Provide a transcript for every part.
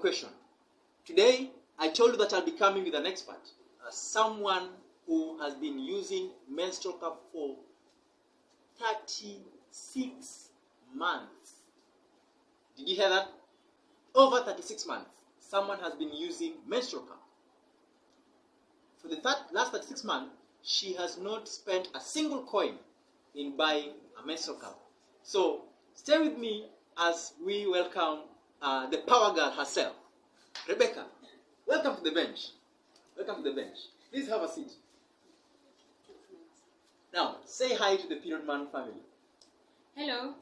Question. Today, I told you that I'll be coming with an expert, someone who has been using menstrual cup for 36 months. Did you hear that? Over 36 months, someone has been using menstrual cup. For the last 36 months, she has not spent a single coin in buying a menstrual cup. So, stay with me as we welcome the power girl herself, Rebecca. Welcome to the bench. Welcome to the bench. Please have a seat. Now, say hi to the Period Man family. Hello.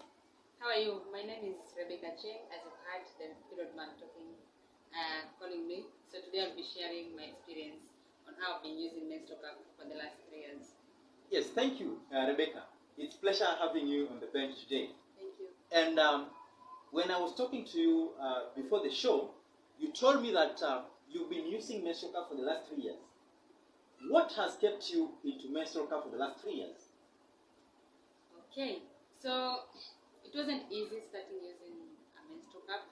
How are you? My name is Rebecca Achieng, as you've heard the Period Man calling me. So today I'll be sharing my experience on how I've been using menstrual cup for the last 3 years. Yes, thank you, Rebecca. It's a pleasure having you on the bench today. Thank you. And when I was talking to you before the show, you told me that you've been using menstrual cup for the last 3 years. What has kept you into menstrual cup for the last 3 years? Okay, so it wasn't easy starting using a menstrual cup.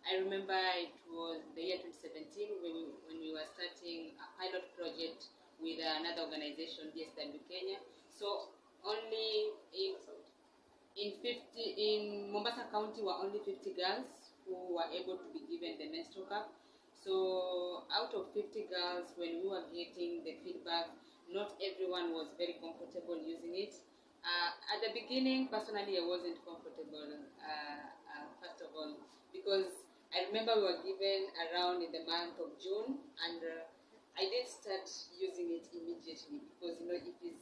I remember it was the year 2017 when we were starting a pilot project with another organization, DSW Kenya. So only in Mombasa County were only 50 girls who were able to be given the menstrual cup. So out of 50 girls, when we were getting the feedback, not everyone was very comfortable using it. At the beginning, personally, I wasn't comfortable, first of all, because I remember we were given around in the month of June, and I did start using it immediately, because if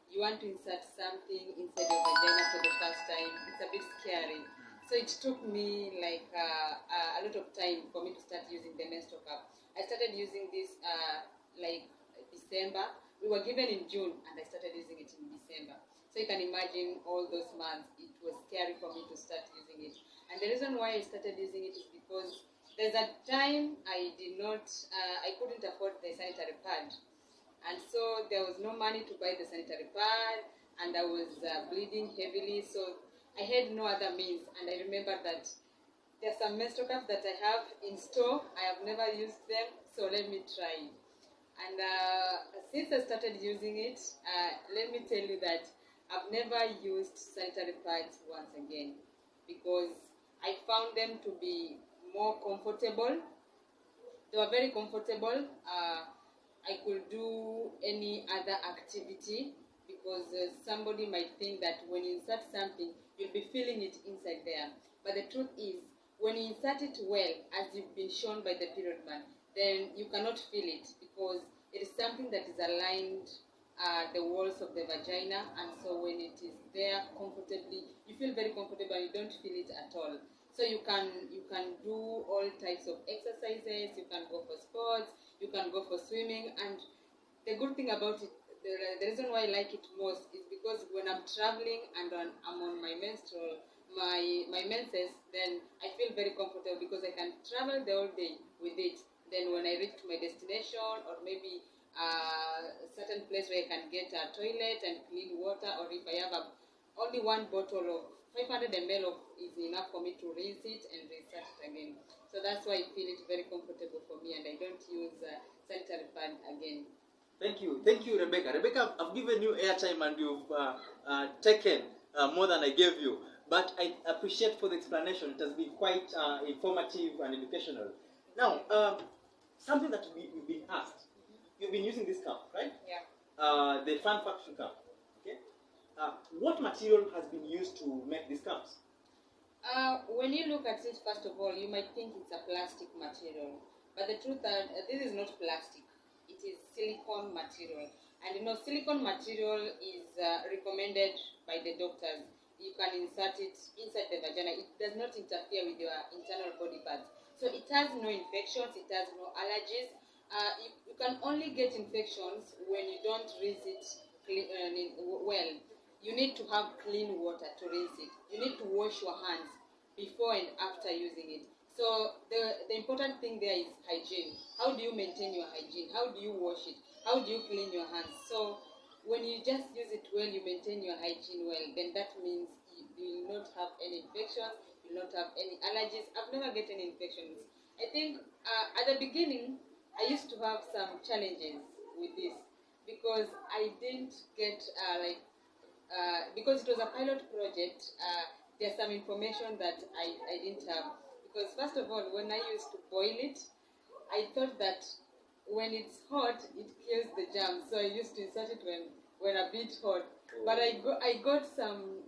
you want to insert something inside your vagina for the first time, it's a bit scary. So it took me like a lot of time for me to start using the menstrual cup. I started using this like December. We were given in June, and I started using it in December. So you can imagine all those months, it was scary for me to start using it. And the reason why I started using it is because there's a time I couldn't afford the sanitary pad. And so there was no money to buy the sanitary pad, and I was bleeding heavily, so I had no other means. And I remember that there's some menstrual cups that I have in store. I have never used them, so let me try. And since I started using it, let me tell you that I've never used sanitary pads once again, because I found them to be more comfortable. They were very comfortable. I could do any other activity, because somebody might think that when you insert something, you'll be feeling it inside there. But the truth is, when you insert it well, as you've been shown by the Period Man, then you cannot feel it, because it is something that is aligned the walls of the vagina, and so when it is there comfortably, you feel very comfortable and you don't feel it at all. So you can do all types of exercises, you can go for sports, you can go for swimming. And the good thing about it, the reason why I like it most is because when I'm traveling and I'm on my menstrual, my menses, then I feel very comfortable, because I can travel the whole day with it. Then when I reach my destination, or maybe a certain place where I can get a toilet and clean water, or if I have only one bottle of 500 ml is enough for me to rinse it and reinsert it again. So that's why I feel it very comfortable for me, and I don't use sanitary pad again. Thank you, Rebecca. Rebecca, I've given you airtime and you've taken more than I gave you. But I appreciate for the explanation. It has been quite informative and educational. Now, something that we've been asked. You've been using this cup, right? Yeah. The Fun Factory cup. Okay. What material has been used to make these cups? When you look at it, first of all, you might think it's a plastic material, but the truth is, this is not plastic. It is silicone material, and silicone material is recommended by the doctors. You can insert it inside the vagina. It does not interfere with your internal body parts, so it has no infections. It has no allergies. You can only get infections when you don't rinse it well. You need to have clean water to rinse it. You need to wash your hands before and after using it. So the important thing there is hygiene. How do you maintain your hygiene? How do you wash it? How do you clean your hands? So when you just use it well, you maintain your hygiene well, then that means you will not have any infections, you will not have any allergies. I've never get any infections. I I think at the beginning, I used to have some challenges with this because I didn't get because it was a pilot project. There's some information that I didn't have because first of all, when I used to boil it, I thought that when it's hot, it kills the germs. So I used to insert it when a bit hot. But I got some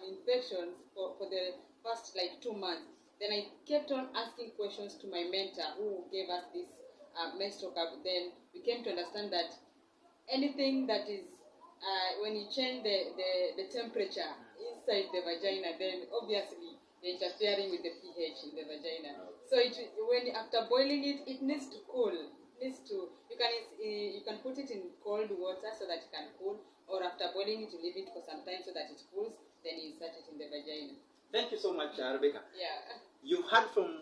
infections for the first like 2 months. Then I kept on asking questions to my mentor who gave us this menstrual cup. Then we came to understand that anything that is when you change the temperature inside the vagina, then obviously you're interfering with the pH in the vagina. So when after boiling it, it needs to cool. It needs to you can put it in cold water so that it can cool, or after boiling it, you leave it for some time so that it cools. Then you insert it in the vagina. Thank you so much, Rebecca. Yeah. You've heard from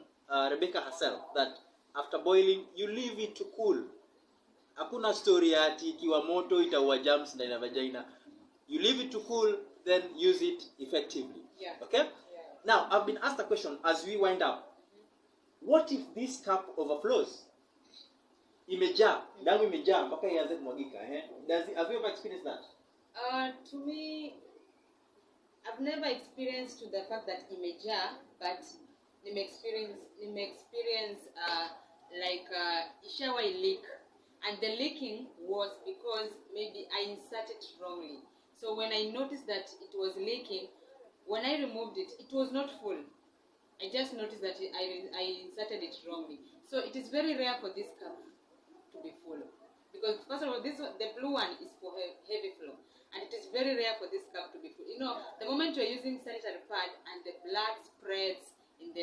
Rebecca herself that after boiling, you leave it to cool. Hakuna story ati ikiwa moto itaua germs ndani ya vagina. You leave it to cool, then use it effectively. Yeah. Okay? Yeah. Now, I've been asked a question as we wind up. What if this cup overflows? Imejaa, damu imejaa mpaka ianze kumwagika. Have you ever experienced that? To me, I've never experienced to the fact that imejaa, but nime experience like ishawa leak, and the leaking was because maybe I inserted wrongly. So when I noticed that it was leaking, when I removed it, it was not full. I just noticed that I inserted it wrongly. So it is very rare for this cup to be full, because first of all, the blue one is for heavy flow, and it is very rare for this cup to be full. You know, the moment you are using sanitary pad and the blood spreads on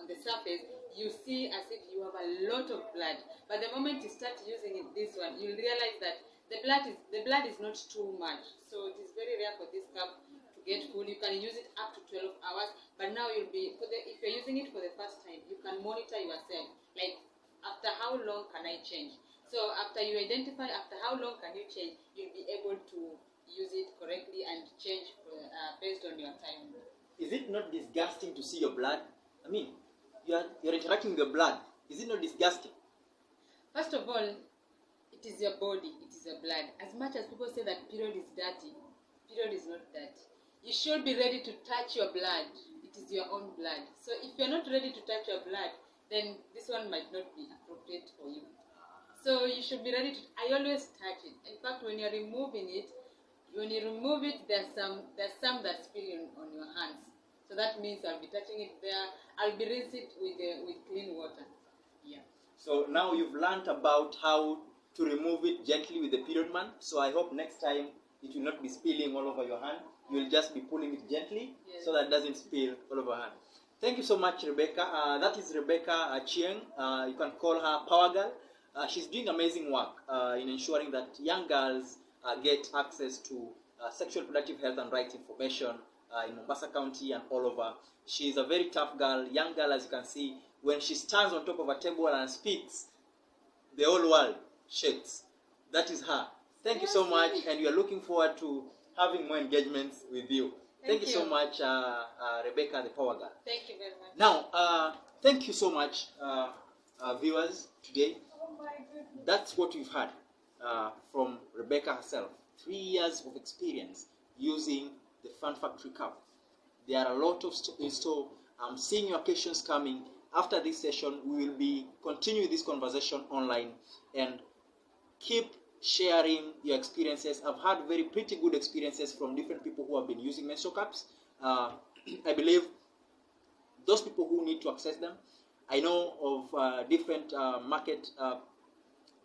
the surface, you see as if you have a lot of blood. But the moment you start using this one, you'll realize that the blood is not too much. So it is very rare for this cup to get full. You can use it up to 12 hours, but now you'll be if you're using it for the first time, you can monitor yourself, like after how long can I change. So after you identify after how long can you change, you'll be able to use it correctly and change based on your time. Is it not disgusting to see your blood? I mean, you're interacting with your blood. Is it not disgusting? First of all, it is your body, it is your blood. As much as people say that period is dirty, period is not dirty. You should be ready to touch your blood. It is your own blood. So if you're not ready to touch your blood, then this one might not be appropriate for you. So you should be ready to. I always touch it. In fact, when you're removing it, when you remove it, there's some that spill on your hands. So that means I'll be touching it there. I'll be rinsing it with clean water. Yeah. So now you've learned about how to remove it gently with the period man. So I hope next time it will not be spilling all over your hand. You will just be pulling it gently, yes, so that it doesn't spill all over your hand. Thank you so much, Rebecca. That is Rebecca Achieng. You can call her Power Girl. She's doing amazing work in ensuring that young girls get access to sexual reproductive health and rights information in Mombasa County and all over. She's a very tough girl, young girl, as you can see. When she stands on top of a table and speaks, the whole world shakes. That is her. Thank you so much, and we are looking forward to having more engagements with you. Thank you so much, Rebecca, the Power Girl. Thank you very much. Now, thank you so much, viewers, today. That's what we've heard from Rebecca herself. 3 years of experience using the Fun Factory Cup. There are a lot of in store. I'm seeing your questions coming. After this session, we will be continuing this conversation online, and keep sharing your experiences. I've had pretty good experiences from different people who have been using menstrual cups. I believe those people who need to access them. I know of different market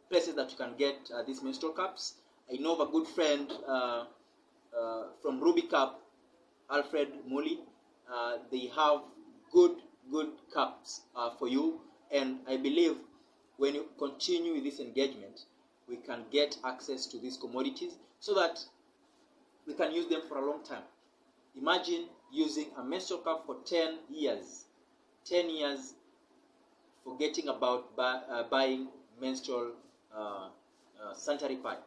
places that you can get these menstrual cups. I know of a good friend from Ruby Cup, Alfred Muli. They have good cups for you, and I believe when you continue with this engagement, we can get access to these commodities so that we can use them for a long time. Imagine using a menstrual cup for 10 years. 10 years forgetting about buying menstrual sanitary pads.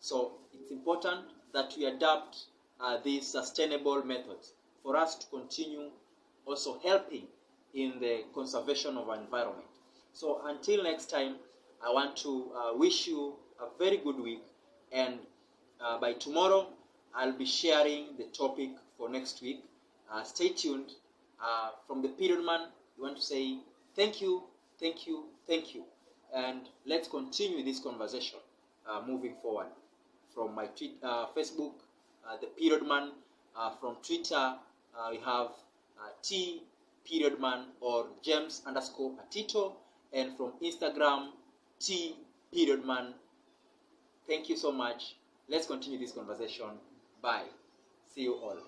So it's important that we adapt these sustainable methods for us to continue also helping in the conservation of our environment. So until next time, I want to wish you a very good week, and by tomorrow I'll be sharing the topic for next week. Stay tuned. From the Period Man, we want to say thank you, thank you, thank you, and let's continue this conversation moving forward. From my Facebook, the Period Man. From Twitter, we have T Period Man or James_Atito, and from Instagram, T Period Man. Thank you so much. Let's continue this conversation. Bye. See you all.